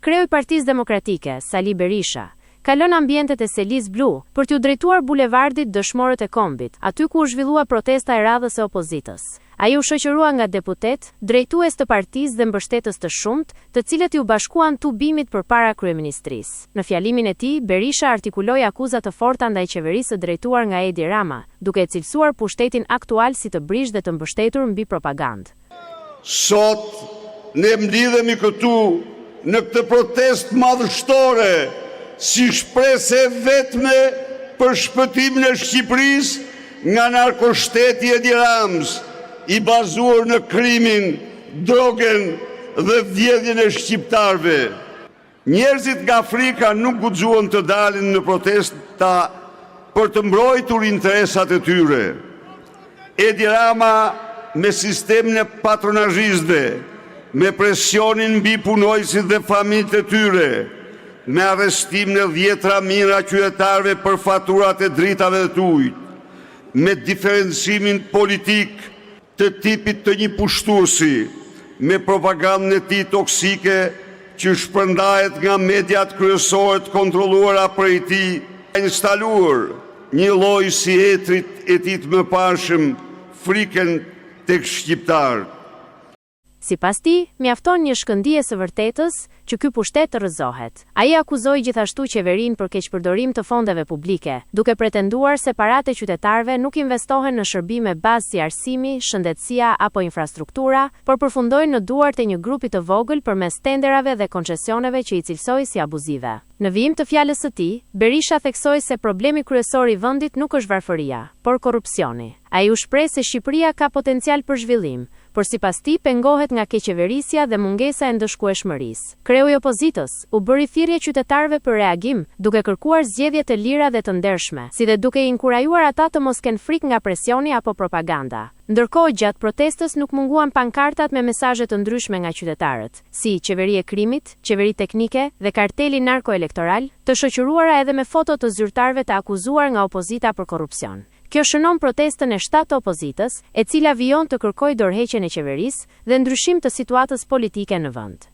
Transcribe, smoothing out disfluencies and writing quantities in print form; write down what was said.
Kreu i Partisë Demokratike, Sali Berisha, ka lënë ambientet e Selis Blu për t'u drejtuar bulevardit Dëshmorët e Kombit, aty ku u zhvillua protesta e radhës e opozitës. Ai u shoqërua nga deputet, drejtues të partisë dhe mbështetës të shumt, të cilët u bashkuan tubimit përpara kryeministrisë. Në fjalimin e tij, Berisha artikuloi akuza të forta ndaj qeverisë së drejtuar nga Edi Rama, duke cilësuar pushtetin aktual si të brishtë dhe të mbështetur mbi propagandë. Sot ne mblidhemi këtu në këtë protestë madhështore si shpresë vetme për shpëtimin e Shqipërisë nga narkoshteti Edi Ramës, i bazuar në krimin, drogen dhe vjedhjen e shqiptarëve. Njerëzit nga Afrika nuk guxuan të dalin në protesta për të mbrojtur interesat e tyre. Edi Rama me sistemin e patronazhistëve, me presionin mbi punojësit dhe familjet e tyre, me arrestimin e 10 mijëra qytetarëve për faturat e dritave të ujit, me diferencimin politik të tipit të një pushtuesi, me propagandën e tij toksike që shpërndahet nga mediat kryesore të kontrolluara prej tij, ka instaluar një lloj si etrit e tij të mëparshëm, frikën tek shqiptarët. Sipas tij, mjafton një shkëndije së vërtetës që ky pushtet të rrëzohet. Ai akuzoi gjithashtu qeverinë për keqpërdorim të fondeve publike, duke pretenduar se paratë e qytetarëve nuk investohen në shërbime bazë si arsimi, shëndetësia apo infrastruktura, por përfundojnë në duart e një grupi të vogël përmes tenderave dhe koncesioneve që i cilësoi si abuzive. Në vijim të fjalës së tij, Berisha theksoi se problemi kryesor i vendit nuk është varfëria, por korrupsioni. Ai u shpreh se Shqipëria ka potencial për zhvillim, por sipas tij pengohet nga keqeverisja dhe mungesa e ndëshkueshmërisë. Kreu i opozitës u bëri thirrje qytetarëve për reagim, duke kërkuar zgjedhje të lira dhe të ndershme, si dhe duke i inkurajuar ata të mos kenë frikë nga presioni apo propaganda. Ndërkohë, gjatë protestës nuk munguan pankartat me mesazhe të ndryshme nga qytetarët, si qeveri e krimit, qeveri teknike dhe karteli narkoelektoral, të shoqëruara edhe me foto të zyrtarëve të akuzuar nga opozita për korrupsion. Kjo shënon protestën e 7 opozitës, e cila vijon të kërkojë dorëheqjen e qeverisë dhe ndryshim të situatës politike në vend.